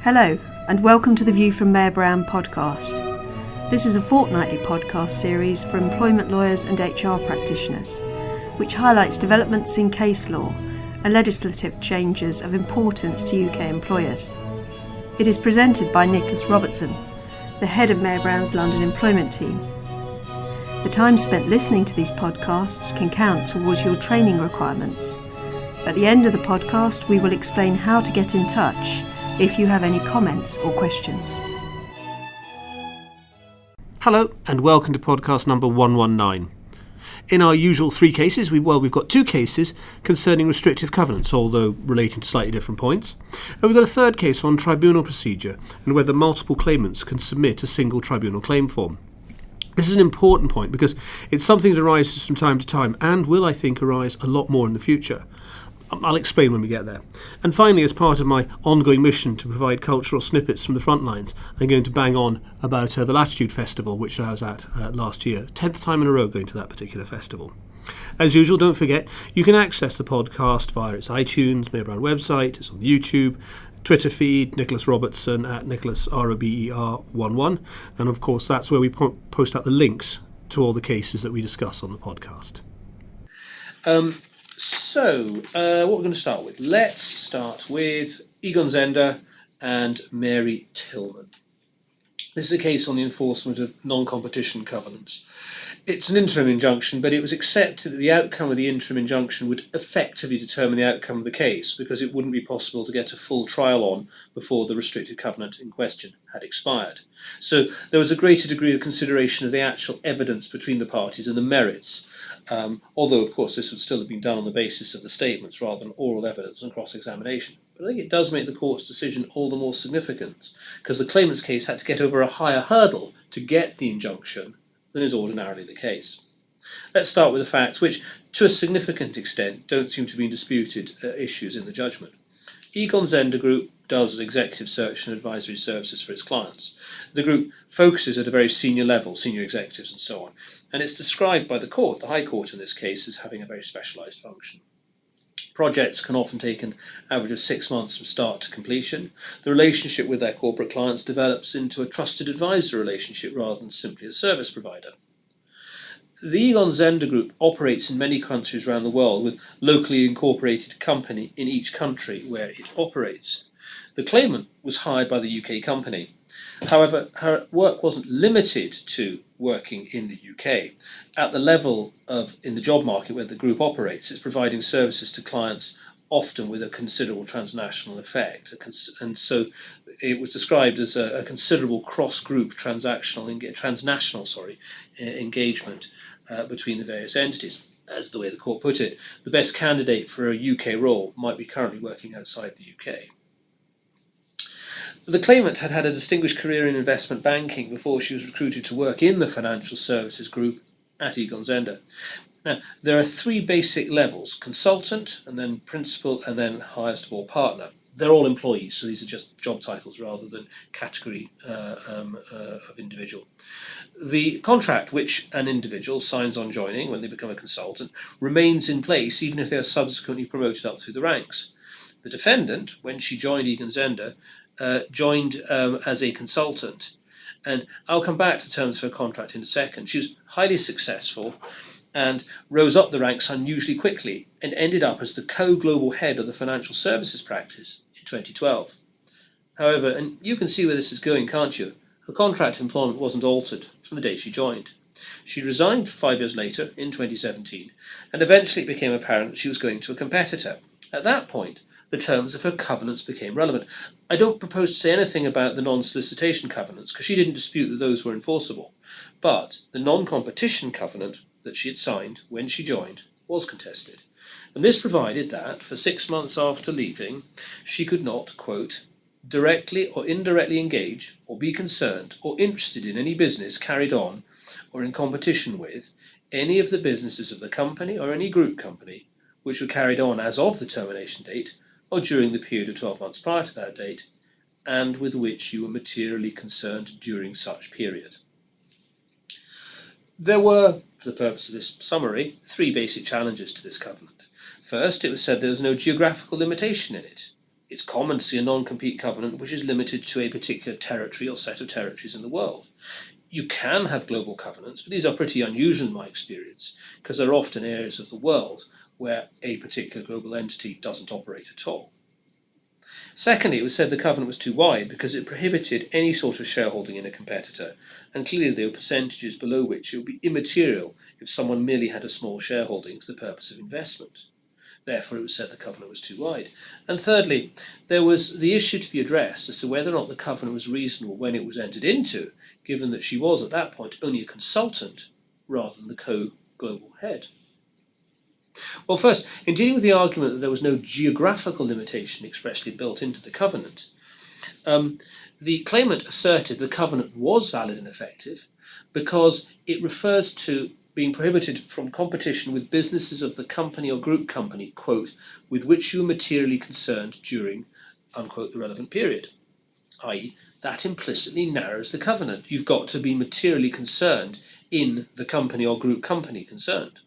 Hello, and welcome to the View from Mayor Brown podcast. This is a fortnightly podcast series for employment lawyers and HR practitioners, which highlights developments in case law and legislative changes of importance to UK employers. It is presented by Nicholas Robertson, the head of Mayor Brown's London employment team. The time spent listening to these podcasts can count towards your training requirements. At the end of the podcast, we will explain how to get in touch if you have any comments or questions. Hello and welcome to podcast number 119. In our usual three cases, we've got two cases concerning restrictive covenants, although relating to slightly different points. And we've got a third case on tribunal procedure and whether multiple claimants can submit a single tribunal claim form. This is an important point because it's something that arises from time to time and will, I think, arise a lot more in the future. I'll explain when we get there. And finally, as part of my ongoing mission to provide cultural snippets from the front lines, I'm going to bang on about the Latitude Festival, which I was at last year. 10th time in a row going to that particular festival. As usual, don't forget, you can access the podcast via its iTunes, Mayor Brown website, it's on the YouTube, Twitter feed, Nicholas Robertson at Nicholas ROBER11. And of course, that's where we post out the links to all the cases that we discuss on the podcast. So, what we're going to start with. Let's start with Egon Zehnder and Mary Tillman. This is a case on the enforcement of non-competition covenants. It's an interim injunction, but it was accepted that the outcome of the interim injunction would effectively determine the outcome of the case because it wouldn't be possible to get a full trial on before the restricted covenant in question had expired. So there was a greater degree of consideration of the actual evidence between the parties and the merits, although of course this would still have been done on the basis of the statements rather than oral evidence and cross-examination. But I think it does make the court's decision all the more significant because the claimant's case had to get over a higher hurdle to get the injunction than is ordinarily the case. Let's start with the facts, which to a significant extent don't seem to be disputed issues in the judgment. Egon Zehnder Group does executive search and advisory services for its clients. The group focuses at a very senior level, senior executives and so on, and it's described by the court, the High Court in this case, as having a very specialised function. Projects can often take an average of 6 months from start to completion. The relationship with their corporate clients develops into a trusted advisor relationship rather than simply a service provider. The Egon Zehnder Group operates in many countries around the world with locally incorporated company in each country where it operates. The claimant was hired by the UK company. However, her work wasn't limited to working in the UK. At the level of in the job market where the group operates, it's providing services to clients often with a considerable transnational effect. And so it was described as a considerable cross-group transnational engagement between the various entities. As the way the court put it, the best candidate for a UK role might be currently working outside the UK. The claimant had had a distinguished career in investment banking before she was recruited to work in the financial services group at Egon Zehnder. Now, there are three basic levels: consultant, and then principal, and then highest of all partner. They're all employees, so these are just job titles rather than category of individual. The contract which an individual signs on joining when they become a consultant remains in place even if they are subsequently promoted up through the ranks. The defendant, when she joined Egon Zehnder, joined as a consultant, and I'll come back to terms of her contract in a second. She was highly successful and rose up the ranks unusually quickly and ended up as the co-global head of the financial services practice in 2012. However, and you can see where this is going, can't you? Her contract employment wasn't altered from the day she joined. She resigned 5 years later in 2017, and eventually it became apparent that she was going to a competitor. At that point, the terms of her covenants became relevant. I don't propose to say anything about the non-solicitation covenants because she didn't dispute that those were enforceable. But the non-competition covenant that she had signed when she joined was contested. And this provided that for 6 months after leaving, she could not, quote, directly or indirectly engage or be concerned or interested in any business carried on or in competition with any of the businesses of the company or any group company which were carried on as of the termination date or during the period of 12 months prior to that date, and with which you were materially concerned during such period. There were, for the purpose of this summary, three basic challenges to this covenant. First, it was said there was no geographical limitation in it. It's common to see a non-compete covenant which is limited to a particular territory or set of territories in the world. You can have global covenants, but these are pretty unusual in my experience, because there are often areas of the world where a particular global entity doesn't operate at all. Secondly, it was said the covenant was too wide because it prohibited any sort of shareholding in a competitor, and clearly there were percentages below which it would be immaterial if someone merely had a small shareholding for the purpose of investment. Therefore, it was said the covenant was too wide. And thirdly, there was the issue to be addressed as to whether or not the covenant was reasonable when it was entered into, given that she was at that point only a consultant rather than the co-global head. Well, first, in dealing with the argument that there was no geographical limitation expressly built into the covenant, the claimant asserted the covenant was valid and effective because it refers to being prohibited from competition with businesses of the company or group company, quote, with which you were materially concerned during, unquote, the relevant period. I.e., that implicitly narrows the covenant. You've got to be materially concerned in the company or group company concerned.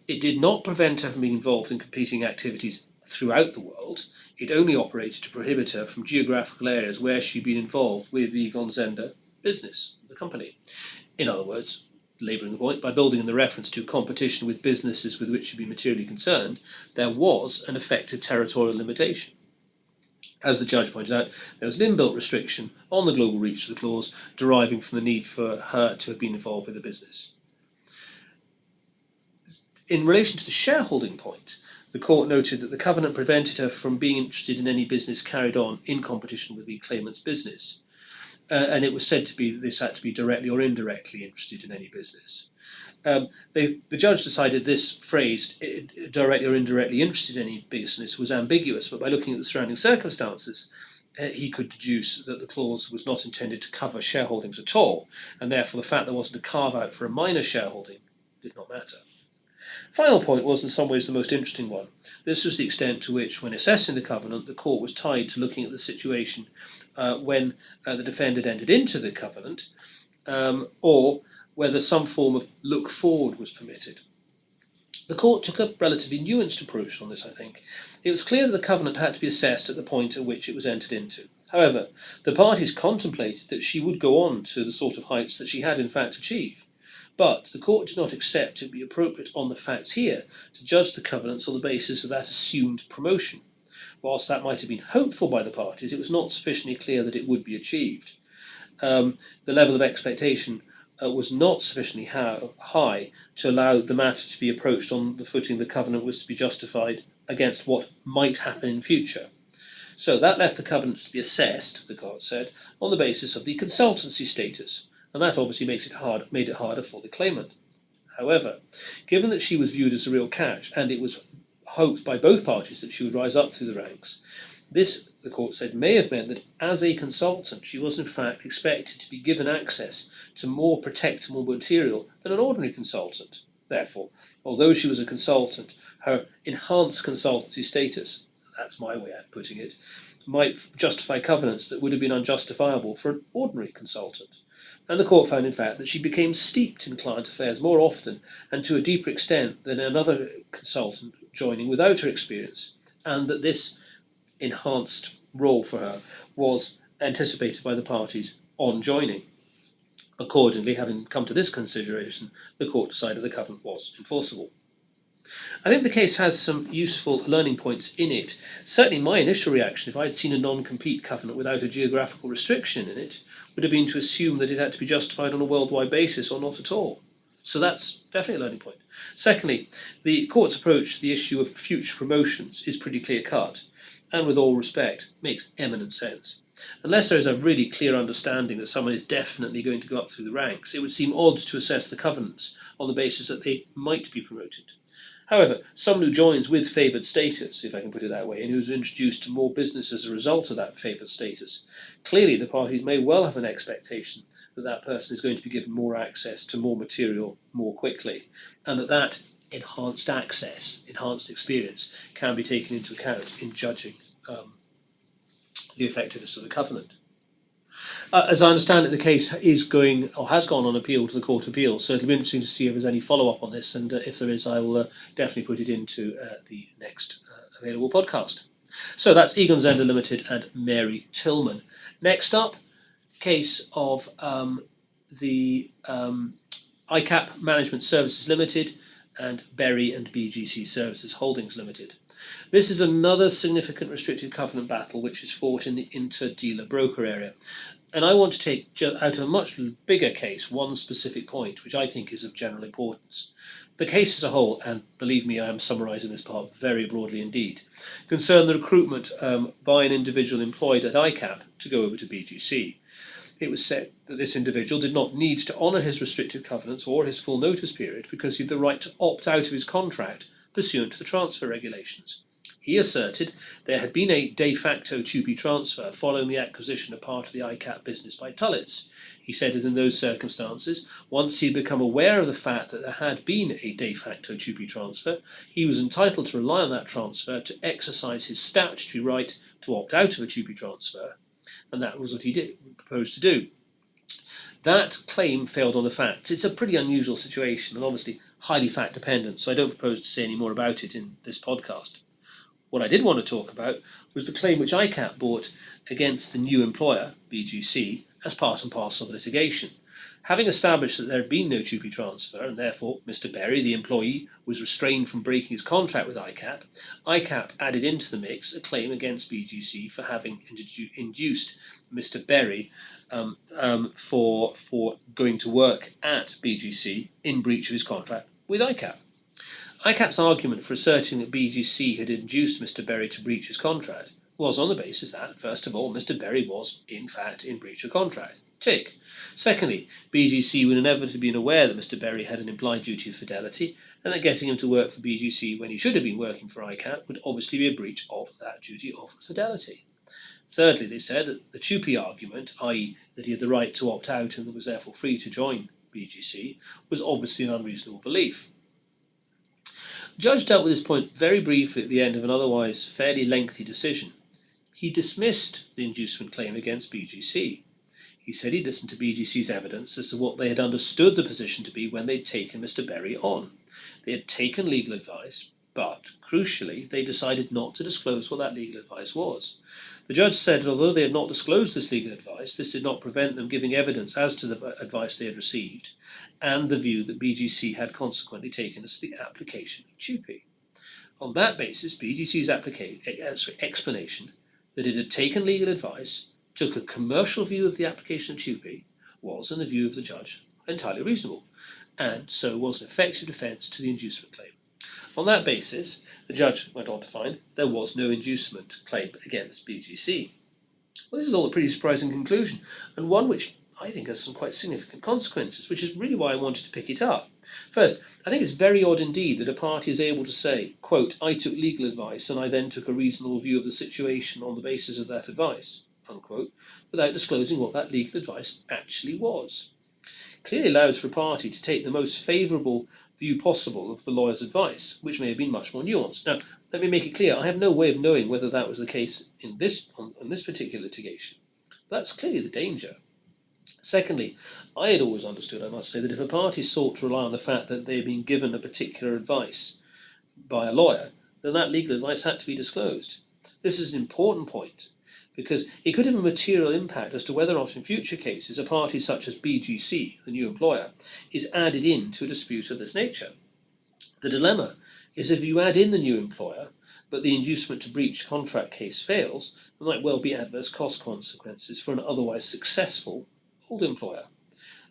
It did not prevent her from being involved in competing activities throughout the world. It only operated to prohibit her from geographical areas where she'd been involved with the Egon Zehnder business, the company. In other words, labouring the point, by building in the reference to competition with businesses with which she'd be materially concerned, there was an effective territorial limitation. As the judge pointed out, there was an inbuilt restriction on the global reach of the clause deriving from the need for her to have been involved with the business. In relation to the shareholding point, the court noted that the covenant prevented her from being interested in any business carried on in competition with the claimant's business. And it was said to be that this had to be directly or indirectly interested in any business. The judge decided this phrase, directly or indirectly interested in any business, was ambiguous, but by looking at the surrounding circumstances, he could deduce that the clause was not intended to cover shareholdings at all, and therefore the fact there wasn't a carve-out for a minor shareholding did not matter. Final point was in some ways the most interesting one. This was the extent to which, when assessing the covenant, the court was tied to looking at the situation when the defendant entered into the covenant, or whether some form of look forward was permitted. The court took a relatively nuanced approach on this, I think. It was clear that the covenant had to be assessed at the point at which it was entered into. However, the parties contemplated that she would go on to the sort of heights that she had in fact achieved. But the court did not accept it to be appropriate on the facts here to judge the covenants on the basis of that assumed promotion. Whilst that might have been hoped for by the parties, it was not sufficiently clear that it would be achieved. The level of expectation was not sufficiently high to allow the matter to be approached on the footing the covenant was to be justified against what might happen in future. So that left the covenants to be assessed, the court said, on the basis of the consultancy status. And that obviously made it harder for the claimant. However, given that she was viewed as a real catch, and it was hoped by both parties that she would rise up through the ranks, this, the court said, may have meant that as a consultant she was in fact expected to be given access to more protectable material than an ordinary consultant. Therefore, although she was a consultant, her enhanced consultancy status, that's my way of putting it, might justify covenants that would have been unjustifiable for an ordinary consultant. And the court found, in fact, that she became steeped in client affairs more often and to a deeper extent than another consultant joining without her experience, and that this enhanced role for her was anticipated by the parties on joining. Accordingly, having come to this consideration, the court decided the covenant was enforceable. I think the case has some useful learning points in it. Certainly my initial reaction, if I had seen a non-compete covenant without a geographical restriction in it, would have been to assume that it had to be justified on a worldwide basis or not at all. So that's definitely a learning point. Secondly, the court's approach to the issue of future promotions is pretty clear-cut, and with all respect, makes eminent sense. Unless there is a really clear understanding that someone is definitely going to go up through the ranks, it would seem odd to assess the covenants on the basis that they might be promoted. However, someone who joins with favoured status, if I can put it that way, and who's introduced to more business as a result of that favoured status, clearly the parties may well have an expectation that that person is going to be given more access to more material more quickly, and that enhanced access, enhanced experience, can be taken into account in judging the effectiveness of the covenant. As I understand it, the case is going, or has gone on appeal to the Court of Appeal, so it'll be interesting to see if there's any follow-up on this, and if there is, I will definitely put it into the next available podcast. So that's Egon Zehnder Limited and Mary Tillman. Next up, case of the ICAP Management Services Limited and Berry and BGC Services Holdings Limited. This is another significant restricted covenant battle which is fought in the inter-dealer broker area. And I want to take out a much bigger case, one specific point, which I think is of general importance. The case as a whole, and believe me, I am summarising this part very broadly indeed, concerned the recruitment by an individual employed at ICAP to go over to BGC. It was said that this individual did not need to honour his restrictive covenants or his full notice period because he had the right to opt out of his contract pursuant to the transfer regulations. He asserted there had been a de facto TUPE transfer following the acquisition of part of the ICAP business by Tullets. He said that in those circumstances, once he had become aware of the fact that there had been a de facto TUPE transfer, he was entitled to rely on that transfer to exercise his statutory right to opt out of a TUPE transfer, and that was what he proposed to do. That claim failed on the facts. It's a pretty unusual situation and obviously highly fact dependent, so I don't propose to say any more about it in this podcast. What I did want to talk about was the claim which ICAP brought against the new employer, BGC, as part and parcel of litigation. Having established that there had been no TUPE transfer, and therefore Mr. Berry, the employee, was restrained from breaking his contract with ICAP, ICAP added into the mix a claim against BGC for having induced Mr. Berry for going to work at BGC in breach of his contract with ICAP. ICAP's argument for asserting that BGC had induced Mr. Berry to breach his contract was on the basis that, first of all, Mr. Berry was, in fact, in breach of contract. Tick. Secondly, BGC would inevitably have been aware that Mr. Berry had an implied duty of fidelity, and that getting him to work for BGC when he should have been working for ICAP would obviously be a breach of that duty of fidelity. Thirdly, they said that the TUPE argument, i.e. that he had the right to opt out and was therefore free to join BGC, was obviously an unreasonable belief. The judge dealt with this point very briefly at the end of an otherwise fairly lengthy decision. He dismissed the inducement claim against BGC. He said he'd listened to BGC's evidence as to what they had understood the position to be when they'd taken Mr. Berry on. They had taken legal advice, but, crucially, they decided not to disclose what that legal advice was. The judge said that although they had not disclosed this legal advice, this did not prevent them giving evidence as to the advice they had received, and the view that BGC had consequently taken as the application of TUPE. On that basis, BGC's explanation that it had taken legal advice, took a commercial view of the application of TUPE, was, in the view of the judge, entirely reasonable, and so was an effective defence to the inducement claim. On that basis, the judge went on to find there was no inducement claim against BGC. Well, this is all a pretty surprising conclusion, and one which I think has some quite significant consequences, which is really why I wanted to pick it up. First, I think it's very odd indeed that a party is able to say, quote, I took legal advice and I then took a reasonable view of the situation on the basis of that advice, unquote, without disclosing what that legal advice actually was. Clearly allows for a party to take the most favourable view possible of the lawyer's advice, which may have been much more nuanced. Now, let me make it clear, I have no way of knowing whether that was the case in this particular litigation. But that's clearly the danger. Secondly, I had always understood, I must say, that if a party sought to rely on the fact that they had been given a particular advice by a lawyer, then that legal advice had to be disclosed. This is an important point, because it could have a material impact as to whether or not in future cases a party such as BGC, the new employer, is added in to a dispute of this nature. The dilemma is if you add in the new employer, but the inducement to breach contract case fails, there might well be adverse cost consequences for an otherwise successful old employer.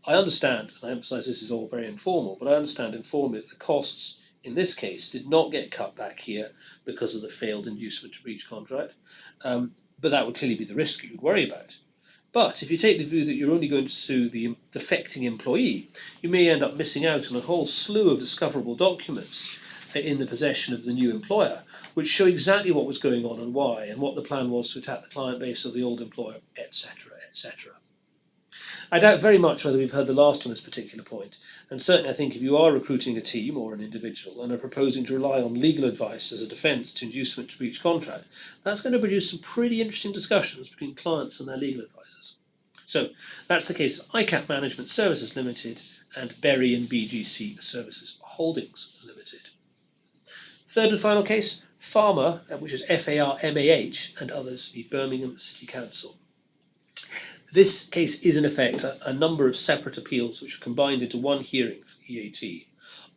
I understand, and I emphasise this is all very informal, but I understand informally that the costs in this case did not get cut back here because of the failed inducement to breach contract. But that would clearly be the risk you would worry about. But if you take the view that you're only going to sue the defecting employee, you may end up missing out on a whole slew of discoverable documents in the possession of the new employer, which show exactly what was going on and why, and what the plan was to attack the client base of the old employer, etc., etc. I doubt very much whether we've heard the last on this particular point, and certainly I think if you are recruiting a team or an individual and are proposing to rely on legal advice as a defence to inducement to breach contract, that's going to produce some pretty interesting discussions between clients and their legal advisors. So that's the case of ICAP Management Services Limited and Berry and BGC Services Holdings Limited. Third and final case, Farmer, which is Farmah, and others, v Birmingham City Council. This case is in effect a number of separate appeals which are combined into one hearing for the EAT.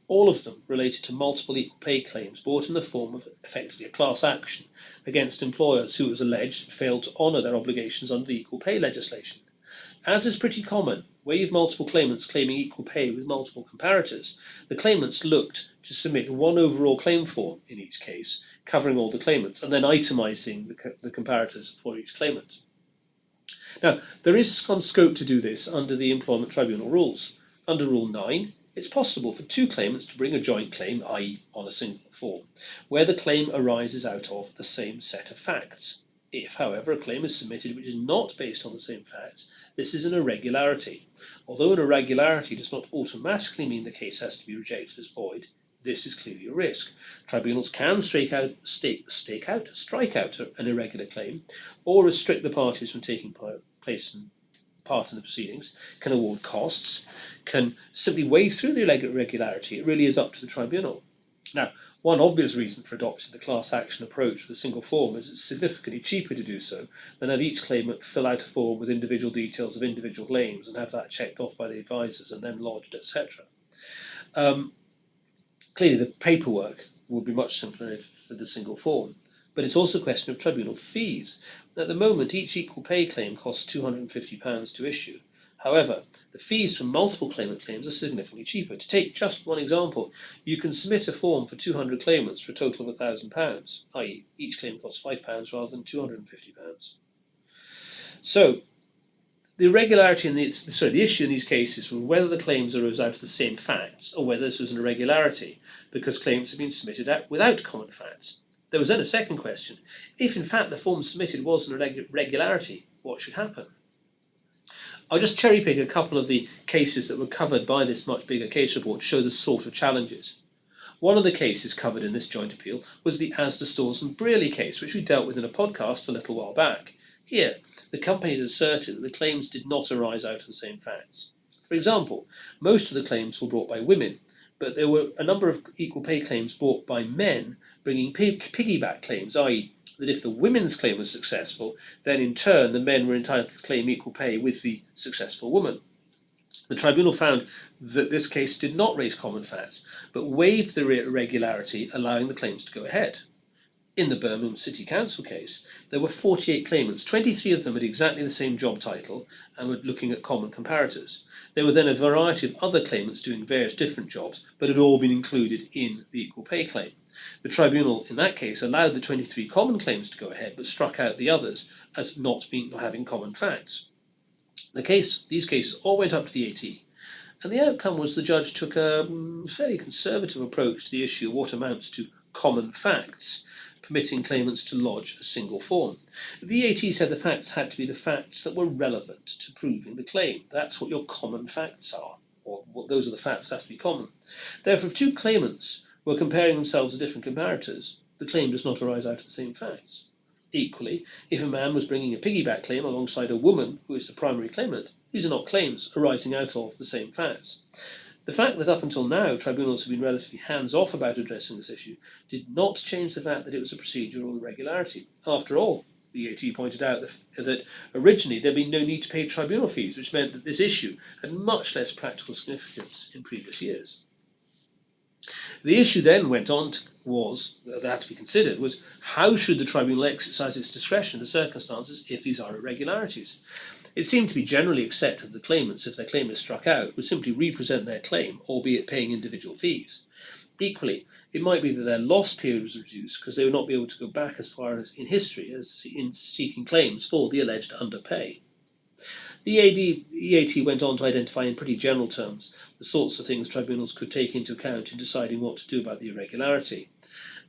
All of them related to multiple equal pay claims brought in the form of effectively a class action against employers who, it was alleged, failed to honour their obligations under the equal pay legislation. As is pretty common, where you have multiple claimants claiming equal pay with multiple comparators, the claimants looked to submit one overall claim form in each case, covering all the claimants, and then itemising the comparators for each claimant. Now, there is some scope to do this under the Employment Tribunal rules. Under Rule 9, it's possible for two claimants to bring a joint claim, i.e. on a single form, where the claim arises out of the same set of facts. If, however, a claim is submitted which is not based on the same facts, this is an irregularity. Although an irregularity does not automatically mean the case has to be rejected as void, this is clearly a risk. Tribunals can strike out an irregular claim, or restrict the parties from taking part in the proceedings, can award costs, can simply wade through the irregularity. It really is up to the tribunal. Now, one obvious reason for adopting the class action approach with a single form is it's significantly cheaper to do so than have each claimant fill out a form with individual details of individual claims and have that checked off by the advisors and then lodged, etc. Clearly, the paperwork would be much simpler for the single form, but it's also a question of tribunal fees. At the moment, each equal pay claim costs £250 to issue. However, the fees from multiple claimant claims are significantly cheaper. To take just one example, you can submit a form for 200 claimants for a total of £1,000, i.e. each claim costs £5 rather than £250. So, the issue in these cases was whether the claims arose out of the same facts or whether this was an irregularity, because claims had been submitted without common facts. There was then a second question. If in fact the form submitted was an irregularity, what should happen? I'll just cherry pick a couple of the cases that were covered by this much bigger case report to show the sort of challenges. One of the cases covered in this joint appeal was the Asda Stores and Brearley case, which we dealt with in a podcast a little while back. Here, the company had asserted that the claims did not arise out of the same facts. For example, most of the claims were brought by women, but there were a number of equal pay claims brought by men, bringing piggyback claims, i.e. that if the women's claim was successful, then in turn the men were entitled to claim equal pay with the successful woman. The tribunal found that this case did not raise common facts, but waived the irregularity, allowing the claims to go ahead. In the Birmingham City Council case, there were 48 claimants. 23 of them had exactly the same job title and were looking at common comparators. There were then a variety of other claimants doing various different jobs, but had all been included in the equal pay claim. The tribunal, in that case, allowed the 23 common claims to go ahead, but struck out the others as not having common facts. These cases all went up to the AT, and the outcome was the judge took a fairly conservative approach to the issue of what amounts to common facts, permitting claimants to lodge a single form. The AT said the facts had to be the facts that were relevant to proving the claim. That's what your common facts are, or those are the facts that have to be common. Therefore, if two claimants were comparing themselves to different comparators, the claim does not arise out of the same facts. Equally, if a man was bringing a piggyback claim alongside a woman who is the primary claimant, these are not claims arising out of the same facts. The fact that up until now tribunals have been relatively hands-off about addressing this issue did not change the fact that it was a procedural irregularity. After all, the AT pointed out that originally there had been no need to pay tribunal fees, which meant that this issue had much less practical significance in previous years. The issue then that had to be considered was how should the tribunal exercise its discretion in the circumstances if these are irregularities? It seemed to be generally accepted that the claimants, if their claim is struck out, would simply represent their claim, albeit paying individual fees. Equally, it might be that their loss period was reduced because they would not be able to go back as far as in history as in seeking claims for the alleged underpay. The EAT went on to identify in pretty general terms the sorts of things tribunals could take into account in deciding what to do about the irregularity.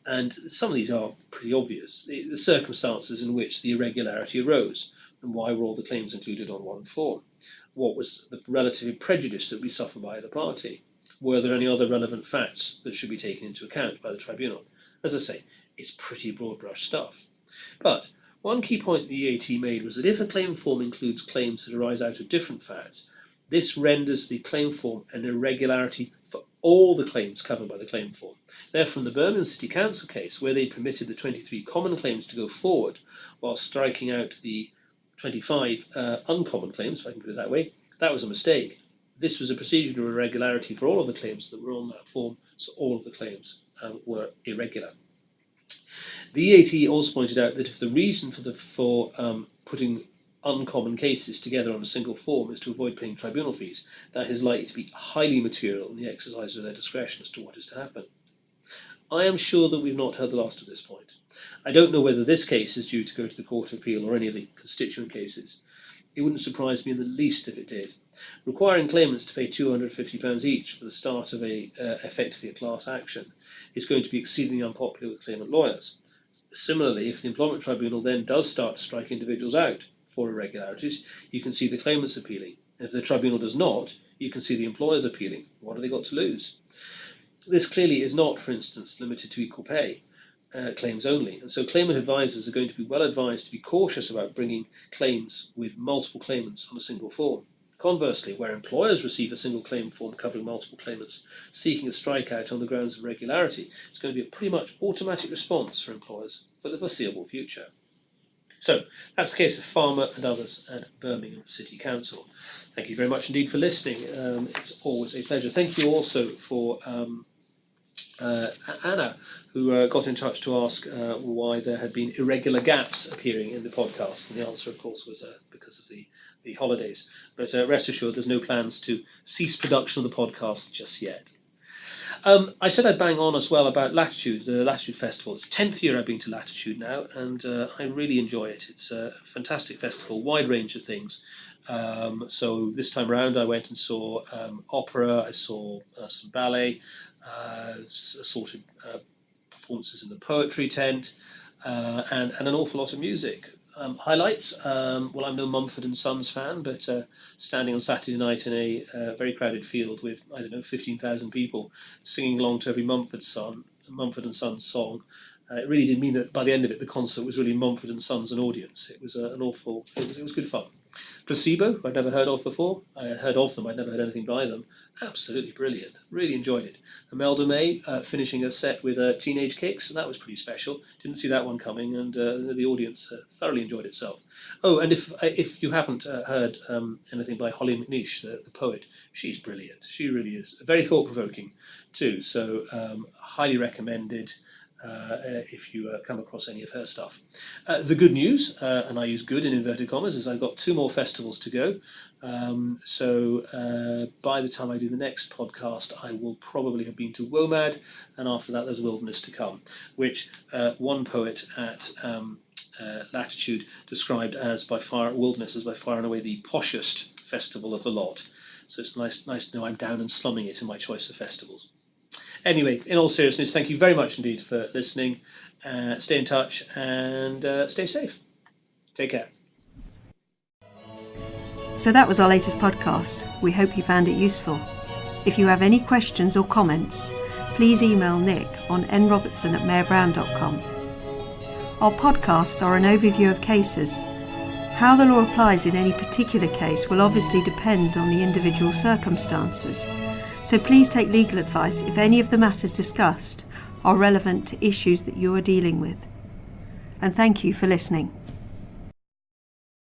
And some of these are pretty obvious. The circumstances in which the irregularity arose, and why were all the claims included on one form? What was the relative prejudice that would be suffered by the party? Were there any other relevant facts that should be taken into account by the tribunal? As I say, it's pretty broad brush stuff. But one key point the EAT made was that if a claim form includes claims that arise out of different facts, This renders the claim form an irregularity for all the claims covered by the claim form. Therefore, in the Birmingham City Council case, where they permitted the 23 common claims to go forward while striking out the 25 uncommon claims, if I can put it that way, that was a mistake. This was a procedural irregularity for all of the claims that were on that form, so all of the claims were irregular. The EAT also pointed out that if the reason for putting uncommon cases together on a single form is to avoid paying tribunal fees, that is likely to be highly material in the exercise of their discretion as to what is to happen. I am sure that we've not heard the last of this point. I don't know whether this case is due to go to the Court of Appeal or any of the constituent cases. It wouldn't surprise me in the least if it did. Requiring claimants to pay £250 each for the start of effectively a class action is going to be exceedingly unpopular with claimant lawyers. Similarly, if the Employment Tribunal then does start to strike individuals out for irregularities, you can see the claimants appealing. And if the tribunal does not, you can see the employers appealing. What have they got to lose? This clearly is not, for instance, limited to equal pay claims only, and so claimant advisors are going to be well advised to be cautious about bringing claims with multiple claimants on a single form. Conversely, where employers receive a single claim form covering multiple claimants seeking a strikeout on the grounds of regularity, it's going to be a pretty much automatic response for employers for the foreseeable future. So that's the case of Farmer and others at Birmingham City Council. Thank you very much indeed for listening. It's always a pleasure. Thank you also for Anna, who got in touch to ask why there had been irregular gaps appearing in the podcast. And the answer, of course, was because of the holidays. But rest assured, there's no plans to cease production of the podcast just yet. I said I'd bang on as well about Latitude, the Latitude Festival. It's 10th year I've been to Latitude now, and I really enjoy it. It's a fantastic festival, wide range of things. So this time around I went and saw opera, I saw some ballet, assorted performances in the poetry tent, and an awful lot of music. Highlights, well, I'm no Mumford & Sons fan, but standing on Saturday night in a very crowded field with, 15,000 people singing along to every Mumford & Sons song, it really did mean that by the end of it, the concert was really Mumford & Sons an audience. It was it was good fun. Placebo, I'd never heard of before. I had heard of them, I'd never heard anything by them. Absolutely brilliant. Really enjoyed it. Imelda May finishing her set with Teenage Kicks, and that was pretty special. Didn't see that one coming, and the audience thoroughly enjoyed itself. Oh, and if you haven't heard anything by Holly McNeish, the poet, she's brilliant. She really is. Very thought-provoking too, so highly recommended. If you come across any of her stuff. The good news, and I use good in inverted commas, is I've got 2 more festivals to go. So by the time I do the next podcast, I will probably have been to WOMAD, and after that there's Wilderness to Come, which one poet at Latitude described as Wilderness as by far and away the poshest festival of the lot. So it's nice to know I'm down and slumming it in my choice of festivals. Anyway, in all seriousness, thank you very much indeed for listening. Stay in touch and stay safe. Take care. So that was our latest podcast. We hope you found it useful. If you have any questions or comments, please email Nick on nrobertson@mayorbrown.com. Our podcasts are an overview of cases. How the law applies in any particular case will obviously depend on the individual circumstances. So please take legal advice if any of the matters discussed are relevant to issues that you are dealing with. And thank you for listening.